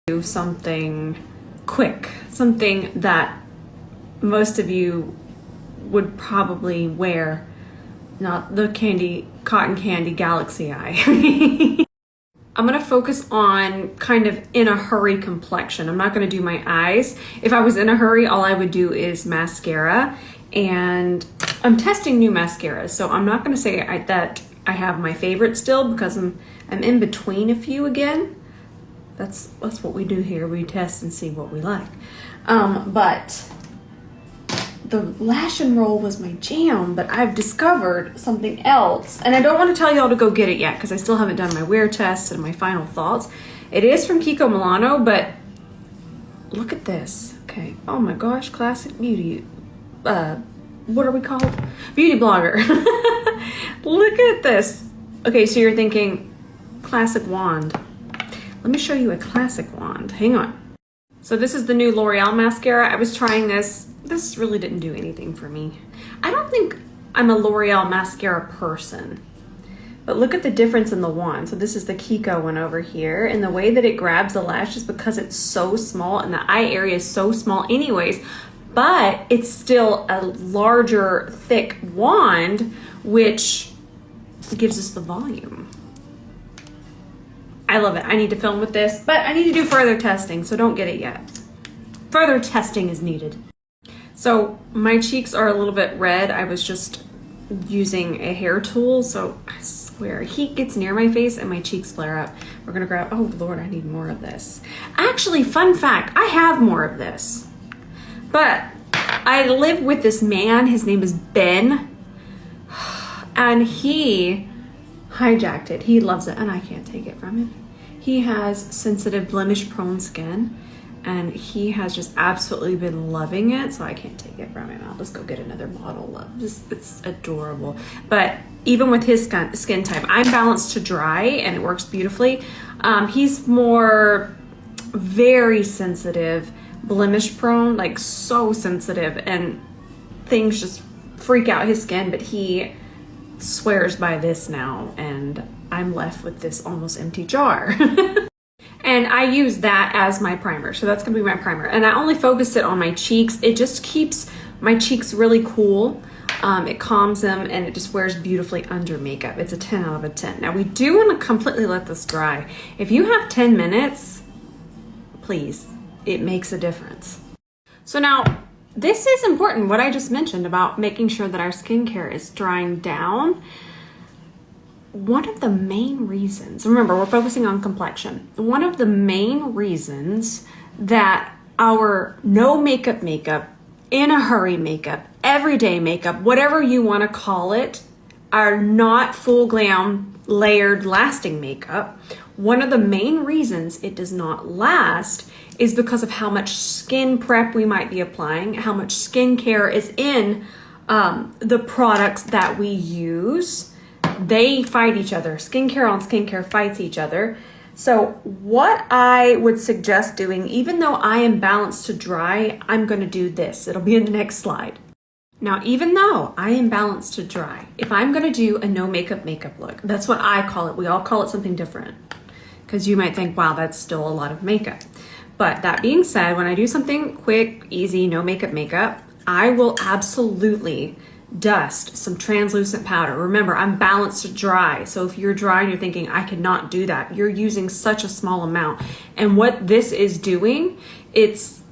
do something quick, something that most of you would probably wear, not the cotton candy galaxy eye. I'm gonna focus on kind of in a hurry complexion. I'm not gonna do my eyes. If I was in a hurry, all I would do is mascara, and I'm testing new mascaras, so I'm not gonna say that I have my favorite still, because I'm in between a few again. That's what we do here. We test and see what we like. But the lash and roll was my jam, but I've discovered something else, and I don't want to tell y'all to go get it yet because I still haven't done my wear tests and my final thoughts. It is from Kiko Milano, but look at this. Okay. Oh my gosh, classic beauty. What are we called? Beauty blogger. Look at this. Okay, so you're thinking classic wand. Let me show you a classic wand. Hang on. So this is the new L'Oreal mascara. I was trying this. This really didn't do anything for me. I don't think I'm a L'Oreal mascara person, but look at the difference in the wand. So this is the Kiko one over here, and the way that it grabs the lashes, because it's so small and the eye area is so small anyways, but it's still a larger, thick wand, which gives us the volume. I love it. I need to film with this, but I need to do further testing, so don't get it yet. Further testing is needed. So my cheeks are a little bit red. I was just using a hair tool, so I swear, heat gets near my face and my cheeks flare up. We're gonna grab, oh Lord, I need more of this. Actually, fun fact, I have more of this. But I live with this man, his name is Ben, and he hijacked it. He loves it, and I can't take it from him. He has sensitive, blemish-prone skin, and he has just absolutely been loving it, so I can't take it from him. I'll just go get another bottle of this. It's adorable. But even with his skin type, I'm balanced to dry, and it works beautifully. He's more very sensitive, blemish-prone, like so sensitive, and things just freak out his skin, but he swears by this now, and I'm left with this almost empty jar. And I use that as my primer, so that's gonna be my primer, and I only focus it on my cheeks. It just keeps my cheeks really cool. It calms them, and it just wears beautifully under makeup. It's a 10 out of a 10. Now we do want to completely let this dry. If you have 10 minutes, please, it makes a difference. So now, this is important, what I just mentioned about making sure that our skincare is drying down. One of the main reasons, remember, we're focusing on complexion. One of the main reasons that our no makeup, in a hurry makeup, everyday makeup, whatever you want to call it, are not full glam, layered, lasting makeup. One of the main reasons it does not last is because of how much skin prep we might be applying, how much skincare is in the products that we use. They fight each other. Skincare on skincare fights each other. So what I would suggest doing, even though I am balanced to dry, I'm going to do this. It'll be in the next slide. Now, even though I am balanced to dry, if I'm going to do a no makeup look, that's what I call it. We all call it something different, because you might think, wow, that's still a lot of makeup. But that being said, when I do something quick, easy, no makeup, I will absolutely dust some translucent powder. Remember, I'm balanced to dry. So if you're dry and you're thinking, I cannot do that, you're using such a small amount. And what this is doing, it's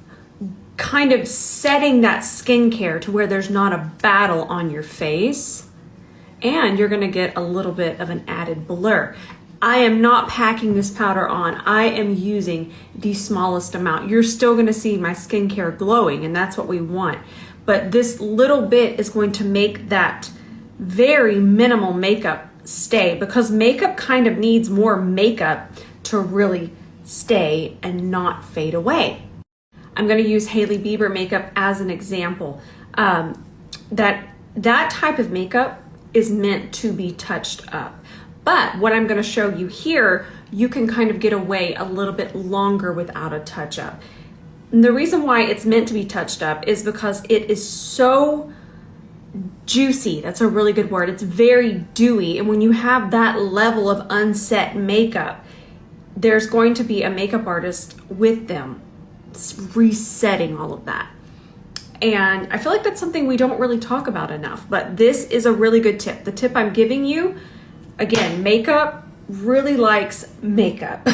kind of setting that skincare to where there's not a battle on your face, and you're gonna get a little bit of an added blur. I am not packing this powder on. I am using the smallest amount. You're still gonna see my skincare glowing, and that's what we want. But this little bit is going to make that very minimal makeup stay, because makeup kind of needs more makeup to really stay and not fade away. I'm gonna use Hailey Bieber makeup as an example. That type of makeup is meant to be touched up. But what I'm gonna show you here, you can kind of get away a little bit longer without a touch-up. And the reason why it's meant to be touched up is because it is so juicy. That's a really good word. It's very dewy. And when you have that level of unset makeup, there's going to be a makeup artist with them resetting all of that. And I feel like that's something we don't really talk about enough, but this is a really good tip. The tip I'm giving you, again, makeup really likes makeup.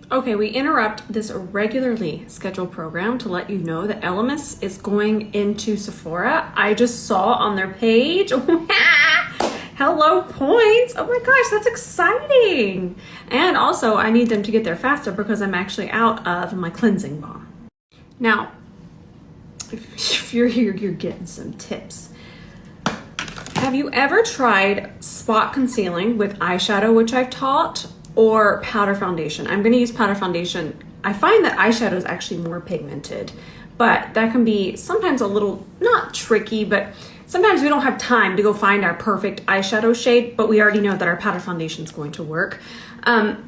Okay, we interrupt this regularly scheduled program to let you know that Elemis is going into Sephora. I just saw on their page, hello points. Oh my gosh, that's exciting. And also I need them to get there faster because I'm actually out of my cleansing balm. Now, if you're here, you're getting some tips. Have you ever tried spot concealing with eyeshadow, which I've taught, or powder foundation? I'm going to use powder foundation. I find that eyeshadow is actually more pigmented, but that can be sometimes a little, not tricky, but sometimes we don't have time to go find our perfect eyeshadow shade, but we already know that our powder foundation is going to work.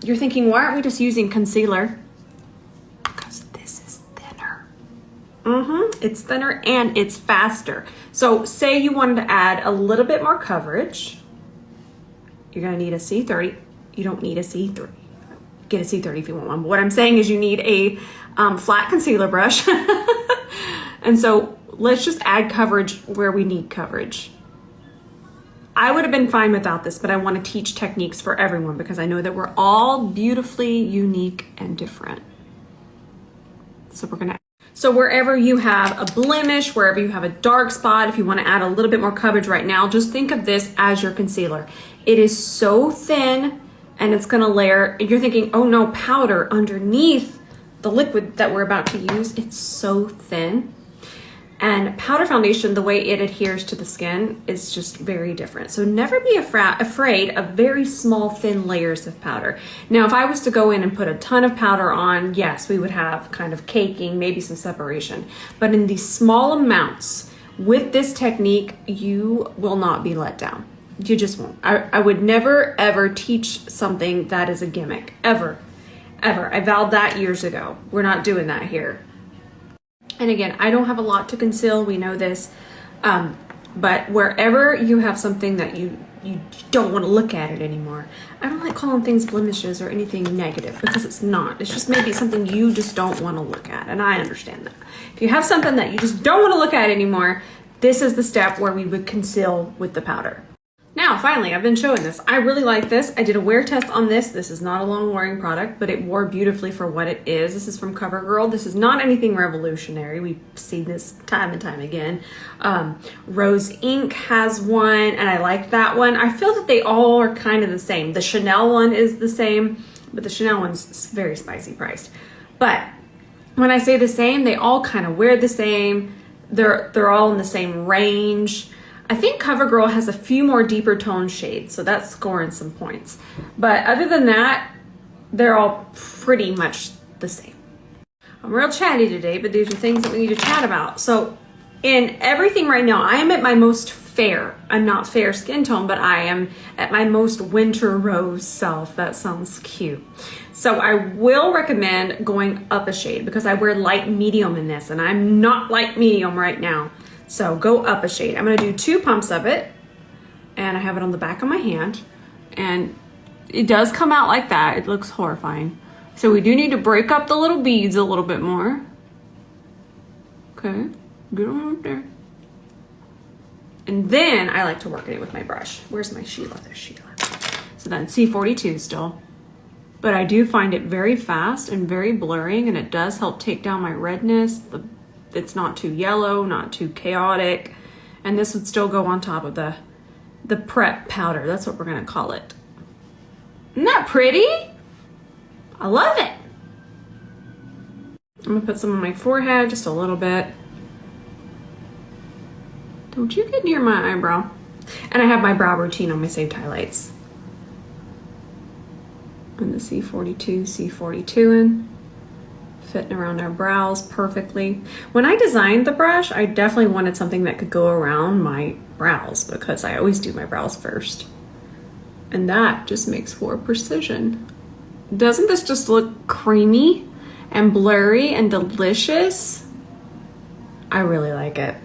You're thinking, why aren't we just using concealer? Because this is thinner. It's thinner and it's faster. So say you wanted to add a little bit more coverage. You're going to need a C30. You don't need a C3. Get a C30 if you want one. But what I'm saying is you need a flat concealer brush. And so let's just add coverage where we need coverage. I would have been fine without this, but I want to teach techniques for everyone because I know that we're all beautifully unique and different. So wherever you have a blemish, wherever you have a dark spot, if you want to add a little bit more coverage right now, just think of this as your concealer. It is so thin and it's going to layer. You're thinking, oh no, powder underneath the liquid that we're about to use. It's so thin. And powder foundation, the way it adheres to the skin is just very different. So never be afraid of very small, thin layers of powder. Now, if I was to go in and put a ton of powder on, yes, we would have kind of caking, maybe some separation. But in these small amounts, with this technique, you will not be let down. You just won't. I would never, ever teach something that is a gimmick. Ever. Ever. I vowed that years ago. We're not doing that here. And again, I don't have a lot to conceal, we know this, but wherever you have something that you don't want to look at it anymore, I don't like calling things blemishes or anything negative because it's not. It's just maybe something you just don't want to look at, and I understand that. If you have something that you just don't want to look at anymore, this is the step where we would conceal with the powder. Now, finally, I've been showing this. I really like this. I did a wear test on this. This is not a long wearing product, but it wore beautifully for what it is. This is from CoverGirl. This is not anything revolutionary. We've seen this time and time again. Rose Inc has one, and I like that one. I feel that they all are kind of the same. The Chanel one is the same, but the Chanel one's very spicy priced. But when I say the same, they all kind of wear the same. They're all in the same range. I think CoverGirl has a few more deeper tone shades, so that's scoring some points. But other than that, they're all pretty much the same. I'm real chatty today, but these are things that we need to chat about. So in everything right now, I am at my most fair. I'm not fair skin tone, but I am at my most winter rose self. That sounds cute. So I will recommend going up a shade because I wear light medium in this, and I'm not light medium right now. So go up a shade. I'm gonna do 2 pumps of it, and I have it on the back of my hand, and it does come out like that. It looks horrifying. So we do need to break up the little beads a little bit more. Okay, get them up there. And then I like to work it with my brush. Where's my Sheila? There's Sheila. So then C42 still. But I do find it very fast and very blurring, and it does help take down my redness. It's not too yellow, not too chaotic. And this would still go on top of the prep powder. That's what we're gonna call it. Isn't that pretty? I love it. I'm gonna put some on my forehead, just a little bit. Don't you get near my eyebrow. And I have my brow routine on my saved highlights. And the C42, C42 in. Fitting around our brows perfectly. When I designed the brush, I definitely wanted something that could go around my brows because I always do my brows first. And that just makes for precision. Doesn't this just look creamy and blurry and delicious? I really like it.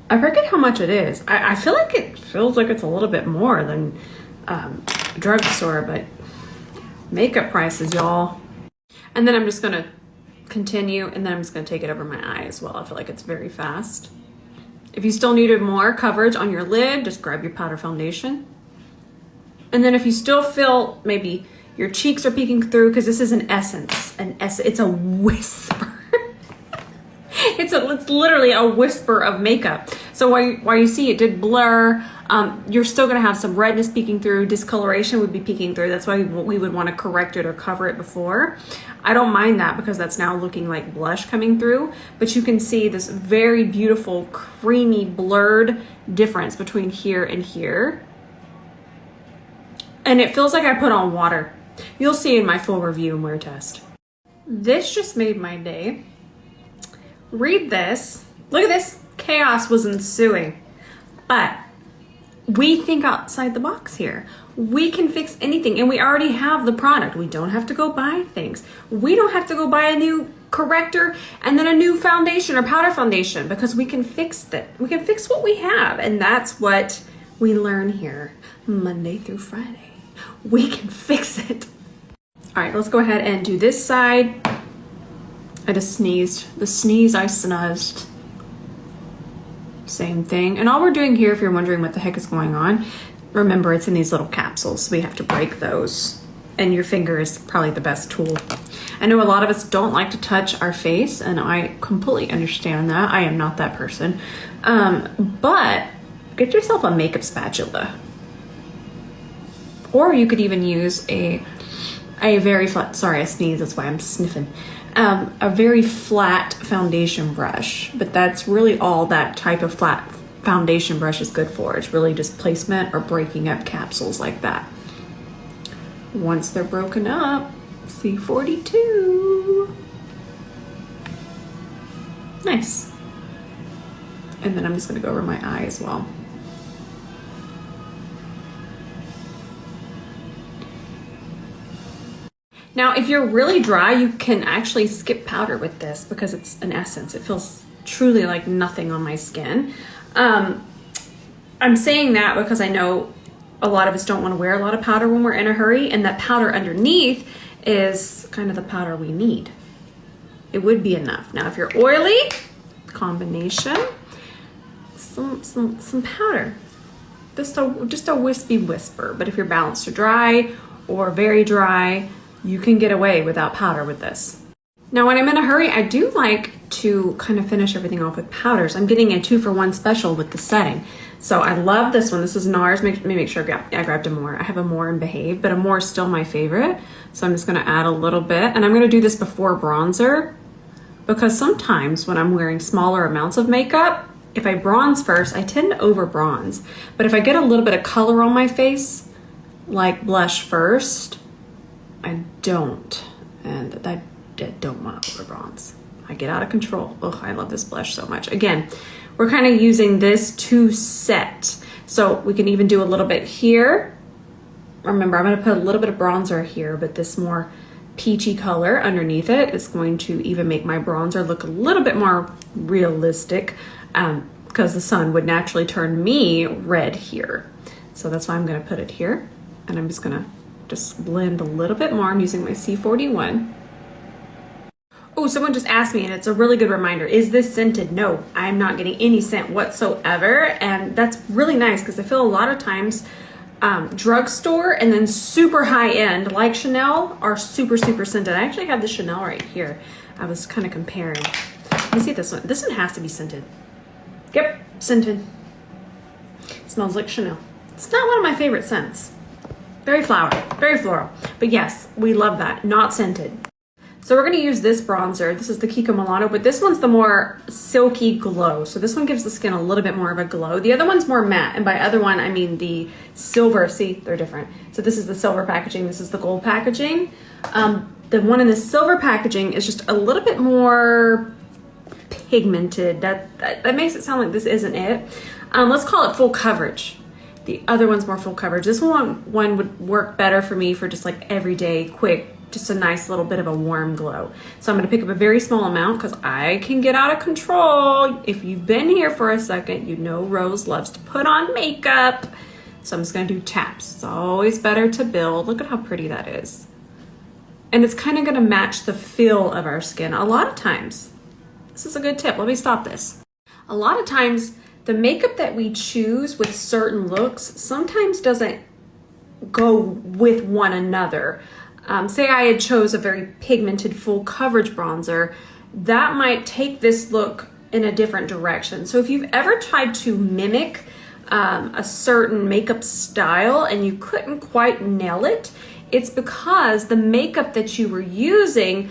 I forget how much it is. I feel like it feels like it's a little bit more than drugstore, but makeup prices, y'all. And then I'm just gonna continue, and then I'm just gonna take it over my eye as well. I feel like it's very fast. If you still needed more coverage on your lid, just grab your powder foundation. And then if you still feel maybe your cheeks are peeking through, because this is an essence, it's a whisper. It's literally a whisper of makeup. So while you see it did blur, you're still gonna have some redness peeking through, discoloration would be peeking through. That's why we would wanna correct it or cover it before. I don't mind that because that's now looking like blush coming through, but you can see this very beautiful, creamy, blurred difference between here and here. And it feels like I put on water. You'll see in my full review and wear test. This just made my day. Read this. Look at this. Chaos was ensuing. But we think outside the box here. We can fix anything, and we already have the product. We don't have to go buy things. We don't have to go buy a new corrector and then a new foundation or powder foundation, because we can fix it. We can fix what we have, and that's what we learn here Monday through Friday. We can fix it. All right, let's go ahead and do this side. I just sneezed. The sneeze I snuzzed. Same thing. And all we're doing here, if you're wondering what the heck is going on, remember it's in these little capsules, so we have to break those. And your finger is probably the best tool. I know a lot of us don't like to touch our face, and I completely understand that. I am not that person. But get yourself a makeup spatula. Or you could even use a very flat, sorry, I sneezed, that's why I'm sniffing. A very flat foundation brush, but that's really all that type of flat foundation brush is good for. It's really just placement or breaking up capsules like that. Once they're broken up, C42. Nice. And then I'm just gonna go over my eye as well. Now, if you're really dry, you can actually skip powder with this because it's an essence. It feels truly like nothing on my skin. I'm saying that because I know a lot of us don't want to wear a lot of powder when we're in a hurry, and that powder underneath is kind of the powder we need. It would be enough. Now, if you're oily, combination, some powder. Just a wispy whisper. But if you're balanced or dry or very dry, you can get away without powder with this. Now, when I'm in a hurry, I do like to kind of finish everything off with powders. I'm getting a 2-for-1 special with the setting. So I love this one. This is NARS. Let me make sure I grabbed Amore. I have Amore and Behave, but Amore is still my favorite. So I'm just gonna add a little bit, and I'm gonna do this before bronzer, because sometimes when I'm wearing smaller amounts of makeup, if I bronze first, I tend to over bronze. But if I get a little bit of color on my face, like blush first, I don't, and I don't want to over bronze. I get out of control. Oh, I love this blush so much. Again, we're kind of using this to set. So we can even do a little bit here. Remember, I'm going to put a little bit of bronzer here, but this more peachy color underneath it is going to even make my bronzer look a little bit more realistic, because the sun would naturally turn me red here. So that's why I'm going to put it here, and I'm just going to blend a little bit more. I'm using my C41. Oh, someone just asked me, and it's a really good reminder, is this scented? No, I'm not getting any scent whatsoever, and that's really nice because I feel a lot of times drugstore and then super high end like Chanel are super scented. I actually have the Chanel right here. I was kind of comparing. Let me see this one. This one has to be scented. Yep, scented. It smells like Chanel. It's not one of my favorite scents. Very flowery, very floral. But yes, we love that. Not scented. So we're going to use this bronzer. This is the Kiko Milano, but this one's the more silky glow. So this one gives the skin a little bit more of a glow. The other one's more matte. And by other one, I mean the silver. See, they're different. So this is the silver packaging. This is the gold packaging. The one in the silver packaging is just a little bit more pigmented. That makes it sound like this isn't it. Let's call it full coverage. The other one's more full coverage. This one would work better for me for just like everyday, quick, just a nice little bit of a warm glow. So I'm gonna pick up a very small amount because I can get out of control. If you've been here for a second, you know Rose loves to put on makeup. So I'm just gonna do taps. It's always better to build. Look at how pretty that is. And it's kind of gonna match the feel of our skin a lot of times. This is a good tip. Let me stop this. A lot of times, the makeup that we choose with certain looks sometimes doesn't go with one another. Say I had chose a very pigmented full coverage bronzer, that might take this look in a different direction. So if you've ever tried to mimic a certain makeup style and you couldn't quite nail it, it's because the makeup that you were using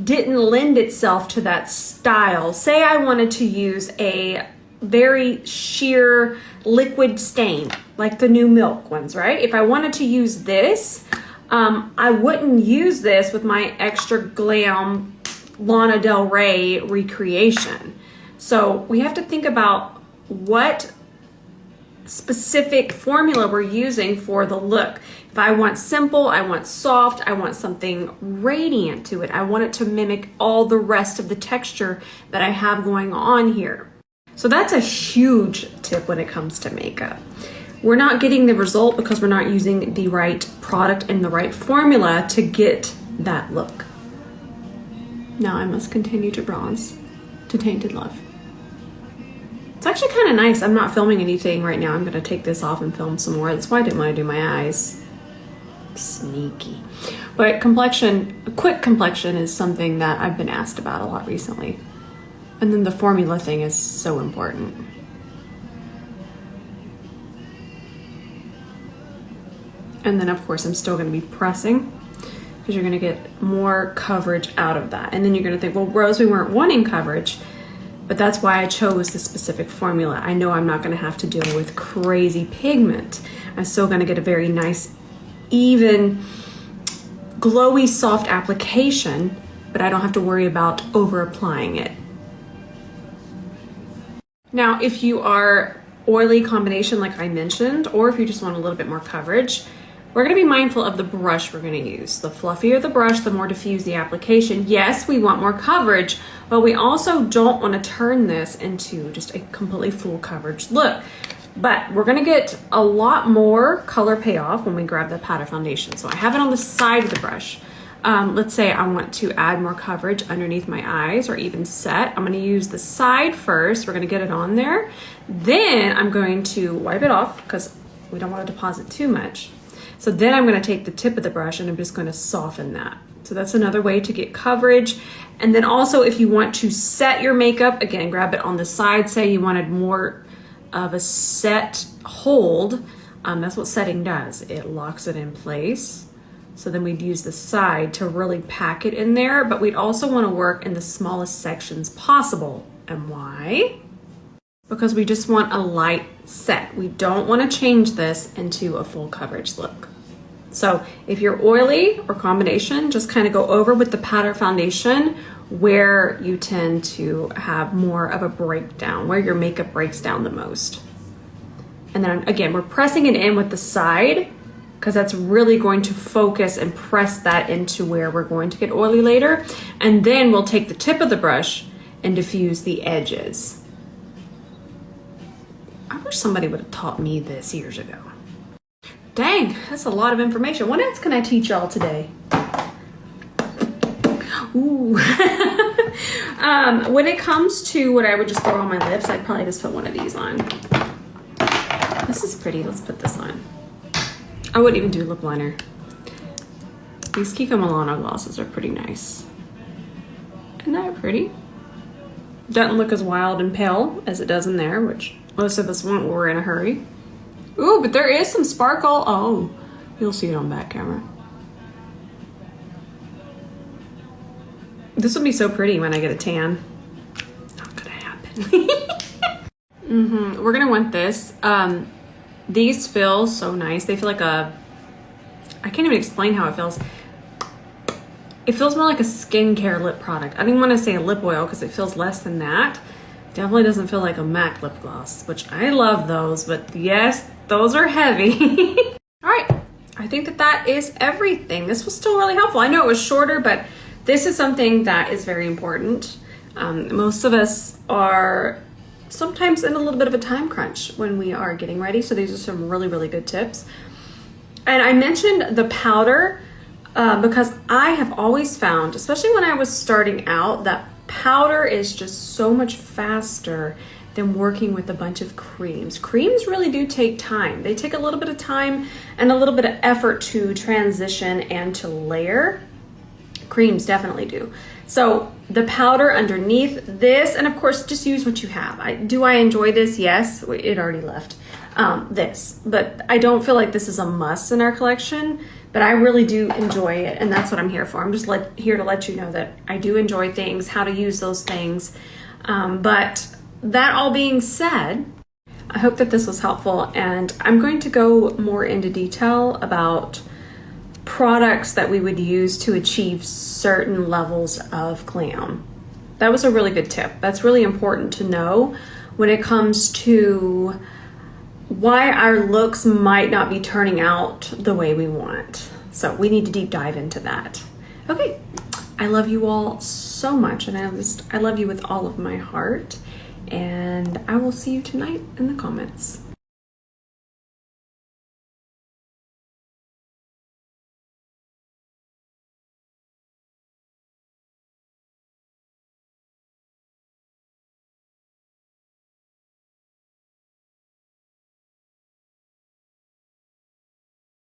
didn't lend itself to that style. Say I wanted to use a very sheer liquid stain, like the new Milk ones, right? If I wanted to use this, I wouldn't use this with my extra glam Lana Del Rey recreation. So we have to think about what specific formula we're using for the look. If I want simple, I want soft, I want something radiant to it. I want it to mimic all the rest of the texture that I have going on here. So that's a huge tip when it comes to makeup. We're not getting the result because we're not using the right product and the right formula to get that look. Now I must continue to bronze to Tainted Love. It's actually kind of nice. I'm not filming anything right now. I'm going to take this off and film some more. That's why I didn't want to do my eyes. Sneaky. But complexion, a quick complexion is something that I've been asked about a lot recently. And then the formula thing is so important. And then of course I'm still going to be pressing because you're going to get more coverage out of that. And then you're going to think, well, Rose, we weren't wanting coverage. But that's why I chose the specific formula. I know I'm not going to have to deal with crazy pigment. I'm still going to get a very nice, even, glowy, soft application, but I don't have to worry about over applying it. Now, if you are oily combination like I mentioned, or if you just want a little bit more coverage, we're going to be mindful of the brush we're going to use. The fluffier the brush, the more diffuse the application. Yes, we want more coverage, but we also don't want to turn this into just a completely full coverage look. But we're going to get a lot more color payoff when we grab the powder foundation. So I have it on the side of the brush. Let's say I want to add more coverage underneath my eyes or even set. I'm going to use the side first. We're going to get it on there. Then I'm going to wipe it off because we don't want to deposit too much. So then I'm going to take the tip of the brush and I'm just going to soften that. So that's another way to get coverage. And then also if you want to set your makeup, again, grab it on the side. Say you wanted more of a set hold. That's what setting does. It locks it in place. So then we'd use the side to really pack it in there, but we'd also want to work in the smallest sections possible. And why? Because we just want a light set. We don't want to change this into a full coverage look. So if you're oily or combination, just kind of go over with the powder foundation where you tend to have more of a breakdown, where your makeup breaks down the most. And then again, we're pressing it in with the side because that's really going to focus and press that into where we're going to get oily later. And then we'll take the tip of the brush and diffuse the edges. I wish somebody would have taught me this years ago. Dang, that's a lot of information. What else can I teach y'all today? Ooh. When it comes to what I would just throw on my lips, I'd probably just put one of these on. This is pretty. Let's put this on. I wouldn't even do lip liner. These Kiko Milano glosses are pretty nice. Isn't that pretty? Doesn't look as wild and pale as it does in there, which most of us want when we're in a hurry. Ooh, but there is some sparkle. Oh, you'll see it on back camera. This would be so pretty when I get a tan. Not gonna happen. We're gonna want this. These feel so nice. They feel like a, I can't even explain how it feels. It feels more like a skincare lip product. I didn't want to say a lip oil because it feels less than that. Definitely doesn't feel like a MAC lip gloss, which I love those, but yes, those are heavy. All right, I think that is everything. This was still really helpful. I know it was shorter, but this is something that is very important. Most of us are sometimes in a little bit of a time crunch when we are getting ready. So these are some really, really good tips. And I mentioned the powder because I have always found, especially when I was starting out, that powder is just so much faster than working with a bunch of creams. Creams really do take time. They take a little bit of time and a little bit of effort to transition and to layer. Creams definitely do. So the powder underneath this, and of course, just use what you have. Do I enjoy this? Yes, it already left this, but I don't feel like this is a must in our collection, but I really do enjoy it, and that's what I'm here for. I'm just here to let you know that I do enjoy things, how to use those things. But that all being said, I hope that this was helpful, and I'm going to go more into detail about products that we would use to achieve certain levels of glam. That was a really good tip. That's really important to know when it comes to why our looks might not be turning out the way we want. So we need to deep dive into that. Okay, I love you all so much, and I love you with all of my heart, and I will see you tonight in the comments.